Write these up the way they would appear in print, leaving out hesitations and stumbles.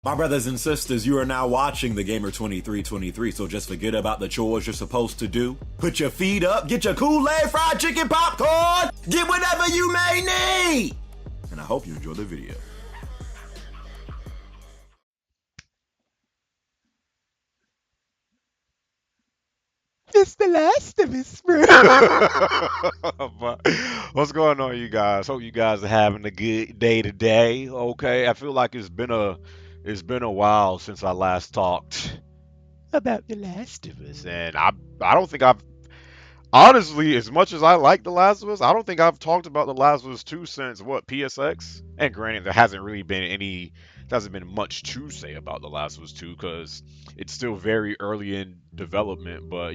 My brothers and sisters, you are now watching the Gamer 2323, so just forget about the chores you're supposed to do. Put your feet up, get your Kool-Aid, fried chicken, popcorn, get whatever you may need! And I hope you enjoy the video. It's The Last of Us, bro. But what's going on, you guys? Hope you guys are having a good day today. Okay, I feel like it's been a while since I last talked about The Last of Us, and I don't think I've honestly, as much as I like The Last of Us, I don't think I've talked about The Last of Us 2 since what, PSX? And granted, there hasn't been much to say about The Last of Us 2 because it's still very early in development, but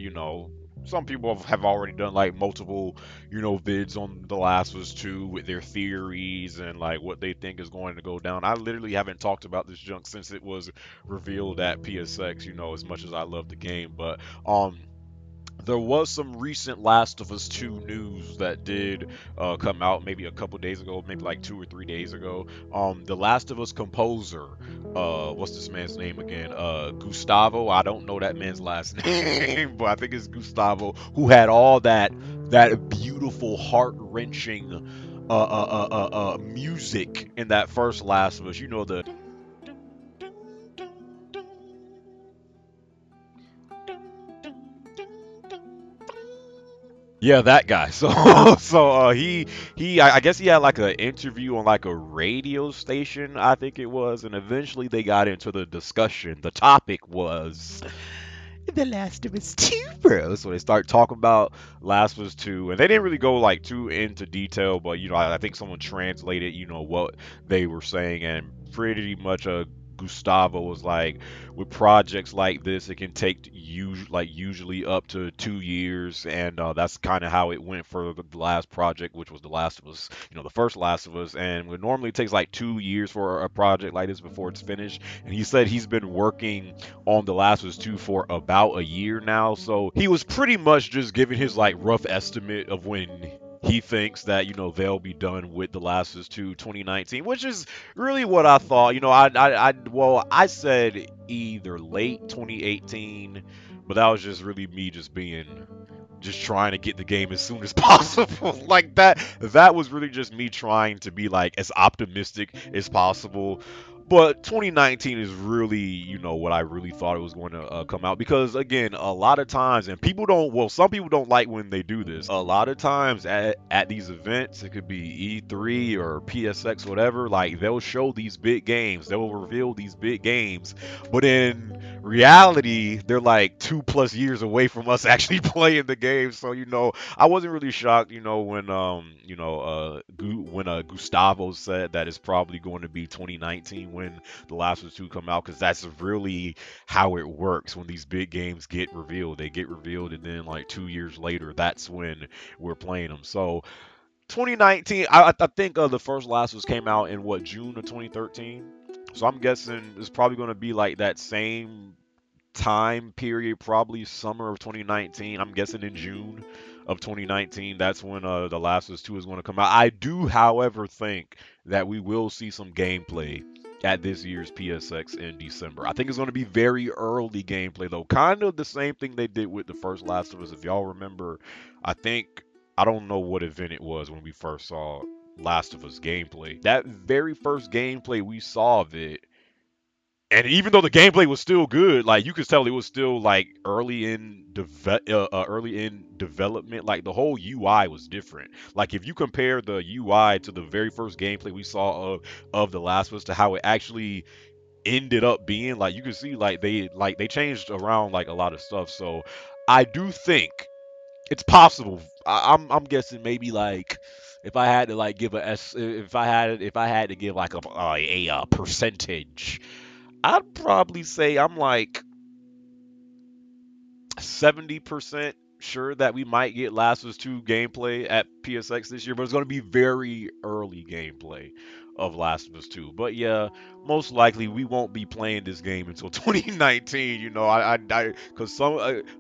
some people have already done like multiple, vids on The Last of Us 2 with their theories and like what they think is going to go down. I literally haven't talked about this junk since it was revealed at PSX, as much as I love the game, but there was some recent Last of Us 2 news that did come out maybe a couple days ago, maybe like 2 or 3 days ago. The Last of Us composer, what's this man's name again? Gustavo. I don't know that man's last name, but I think it's Gustavo, who had all that beautiful, heart wrenching music in that first Last of Us. You know the Yeah, that guy. So I guess he had like an interview on like a radio station, I think it was, and eventually they got into the discussion. The topic was The Last of Us 2, bro. So they start talking about Last of Us 2, and they didn't really go like too into detail, but I think someone translated, what they were saying, and pretty much Gustavo was like, with projects like this, it can take usually up to 2 years, and that's kind of how it went for the last project, which was The Last of Us, the first Last of Us, and it normally takes like 2 years for a project like this before it's finished. And he said he's been working on The Last of Us 2 for about a year now, so he was pretty much just giving his like rough estimate of when he thinks that they'll be done with The Last of Us 2 2019, which is really what I thought. I said either late 2018, but that was just really me just trying to get the game as soon as possible. Like that was really just me trying to be like as optimistic as possible. But 2019 is really, what I really thought it was going to come out, because again, a lot of times, and some people don't like when they do this. A lot of times at these events, it could be E3 or PSX, whatever, like they'll show these big games, they'll reveal these big games, but in reality, they're like 2+ years away from us actually playing the game. So I wasn't really shocked, when Gustavo said that it's probably going to be 2019 when The Last of Us 2 come out, because that's really how it works when these big games get revealed. They get revealed, and then like 2 years later, that's when we're playing them. So 2019, I think the first Last of Us came out in what, June of 2013. So I'm guessing it's probably going to be like that same time period, probably summer of 2019. I'm guessing in June of 2019, that's when The Last of Us 2 is going to come out. I do, however, think that we will see some gameplay at this year's PSX in December. I think it's going to be very early gameplay, though. Kind of the same thing they did with the first Last of Us. If y'all remember, I think, I don't know what event it was when we first saw Last of Us gameplay. That very first gameplay we saw of it, and even though the gameplay was still good, like you could tell it was still like early in development. Like the whole UI was different. Like if you compare the UI to the very first gameplay we saw of The Last of Us to how it actually ended up being, like you can see like they changed around like a lot of stuff. So I do think it's possible. I'm guessing maybe like if I had to like give if I had to give like a percentage, I'd probably say I'm like 70% sure that we might get Last of Us 2 gameplay at PSX this year, but it's going to be very early gameplay. of Last of Us 2. But yeah, most likely we won't be playing this game until 2019. Because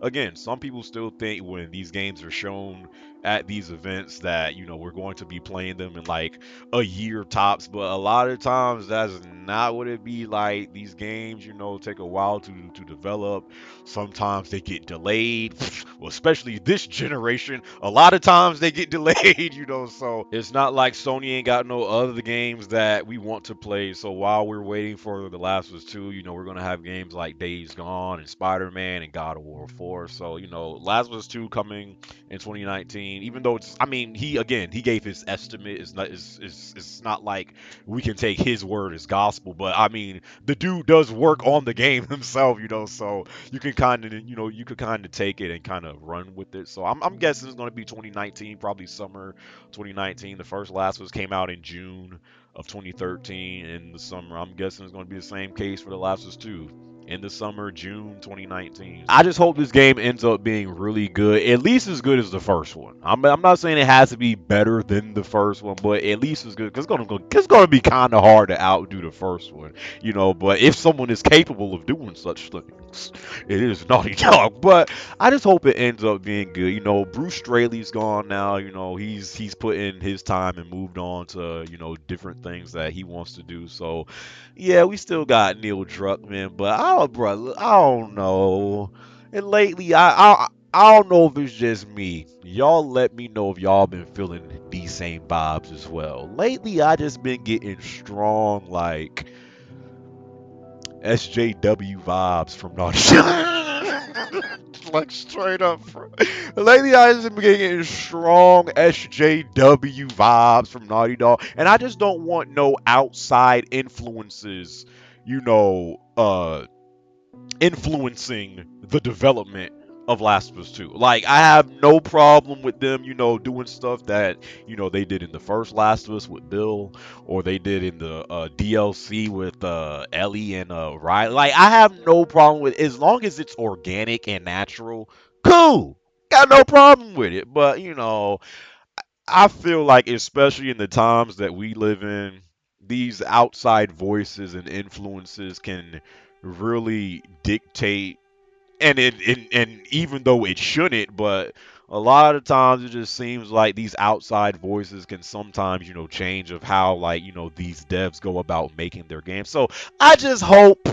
again, some people still think when these games are shown at these events that we're going to be playing them in like a year tops, but a lot of times that's not what it be like. These games take a while to develop. Sometimes they get delayed. Well, especially this generation, a lot of times they get delayed. So it's not like Sony ain't got no other games that we want to play. So while we're waiting for The Last of Us 2, we're gonna have games like Days Gone and Spider-Man and God of War 4. So Last of Us 2 coming in 2019. Even though I mean, he gave his estimate. It's not like we can take his word as gospel, but I mean, the dude does work on the game himself. So you can kind of take it and kind of run with it. So I'm guessing it's going to be 2019, probably summer 2019. The first Last of Us came out in June of 2013 in the summer. I'm guessing it's going to be the same case for The Last of Us 2 in the summer, June 2019. I just hope this game ends up being really good, at least as good as the first one. I'm not saying it has to be better than the first one, but at least as good, because it's gonna be kind of hard to outdo the first one, But if someone is capable of doing such things, it is Naughty Dog. But I just hope it ends up being good. Bruce Straley's gone now. He's put in his time and moved on to different things that he wants to do. So yeah, we still got Neil Druckmann, but I don't know. And lately, I don't know if it's just me. Y'all let me know if y'all been feeling these same vibes as well. Lately, I just been getting strong like SJW vibes from Naughty Dog. Like straight up. Lately, I just been getting strong SJW vibes from Naughty Dog, and I just don't want no outside influences, influencing the development of Last of Us 2. Like, I have no problem with them, doing stuff that, they did in the first Last of Us with Bill, or they did in the DLC with Ellie and Riley. Like, I have no problem with, as long as it's organic and natural, cool. Got no problem with it. But, I feel like, especially in the times that we live in, these outside voices and influences can really dictate, and even though it shouldn't, but a lot of times it just seems like these outside voices can sometimes change of how, like, these devs go about making their games. So I just hope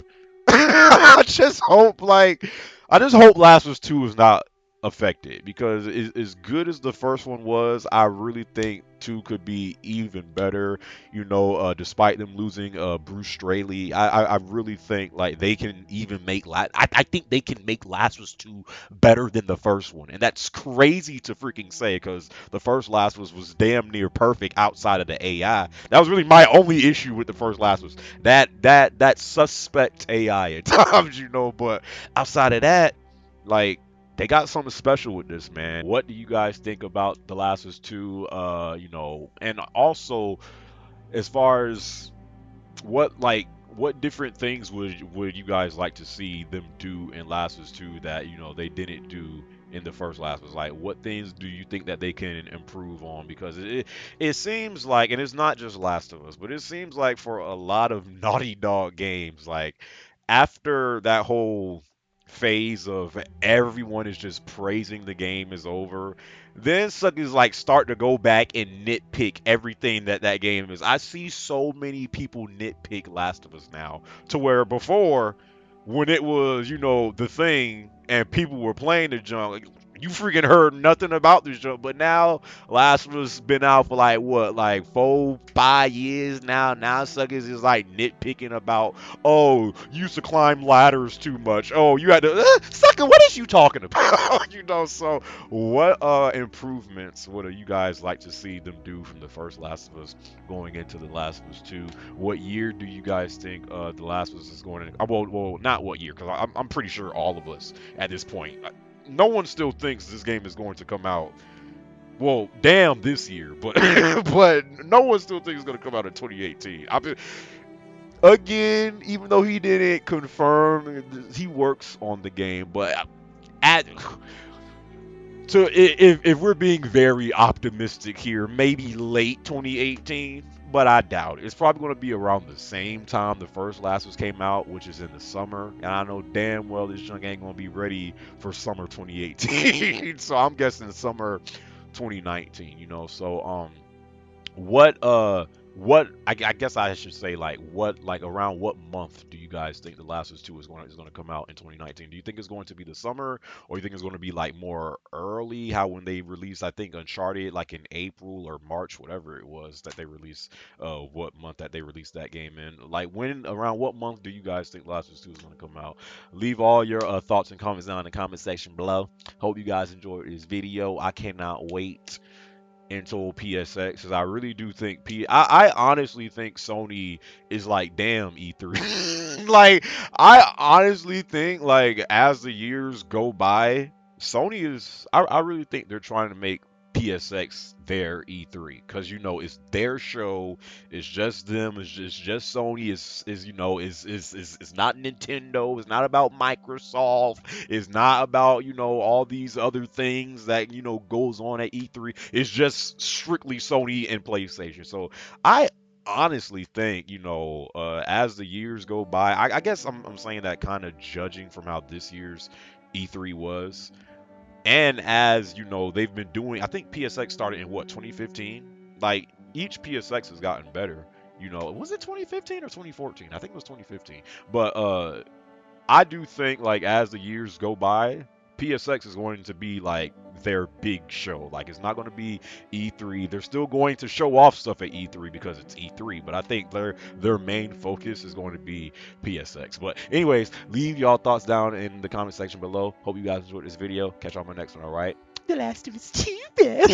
I just hope Last of Us 2 is not affected, because as good as the first one was, I really think 2 could be even better. Despite them losing Bruce Straley, I really think like they can even make I think they can make Last of Us 2 better than the first one, and that's crazy to freaking say, because the first Last of Us was damn near perfect outside of the AI. That was really my only issue with the first Last of Us. That suspect AI at times, but outside of that, like, they got something special with this, man. What do you guys think about The Last of Us 2? And also, as far as what different things would you guys like to see them do in Last of Us 2 that they didn't do in the first Last of Us? Like, what things do you think that they can improve on? Because it seems like, and it's not just Last of Us, but it seems like for a lot of Naughty Dog games, like, after that whole phase of everyone is just praising the game is over, then suckers like start to go back and nitpick everything that game is. I see so many people nitpick Last of Us now, to where before, when it was the thing and people were playing the junk, like, you freaking heard nothing about this junk. But now Last of Us been out for like what, like 4-5 years now. Now suckers is like nitpicking about, oh, you used to climb ladders too much. Oh, you had to sucker. What is you talking about? So what improvements would you guys like to see them do from the first Last of Us going into The Last of Us 2? What year do you guys think The Last of Us is going to? Well, not what year, because I'm pretty sure all of us at this point, no one still thinks this game is going to come out. Well, damn, this year, but but no one still thinks it's going to come out in 2018. Again, even though he didn't confirm, he works on the game, but at so if we're being very optimistic here, maybe late 2018. but I doubt it. It's probably going to be around the same time the first Last of Us came out, which is in the summer. And I know damn well this junk ain't going to be ready for summer 2018. So I'm guessing summer 2019. I guess I should say like around what month do you guys think The Last of Us 2 is going to come out in 2019? Do you think it's going to be the summer, or you think it's going to be like more early? How when they released, I think Uncharted like in April or March, whatever it was that they released, what month that they released that game in? Like when around what month do you guys think Last of Us 2 is going to come out? Leave all your thoughts and comments down in the comment section below. Hope you guys enjoyed this video. I cannot wait until PSX, because I really do think I honestly think Sony is like damn E3. Like I honestly think like as the years go by, Sony is I really think they're trying to make PSX their E3, because it's their show. It's just them. It's just Sony. Is not Nintendo. It's not about Microsoft. It's not about all these other things that goes on at E3. It's just strictly Sony and PlayStation. So I honestly think as the years go by, I guess I'm saying that kind of judging from how this year's E3 was. And as they've been doing, I think PSX started in what, 2015? Like each PSX has gotten better. Was it 2015 or 2014? I think it was 2015. But I do think like as the years go by, PSX is going to be like their big show. Like it's not going to be E3. They're still going to show off stuff at E3 because it's E3, but I think their main focus is going to be PSX. But anyways, leave y'all thoughts down in the comment section below. Hope you guys enjoyed this video. Catch y'all on my next one, all right? The Last of Us 2, bro.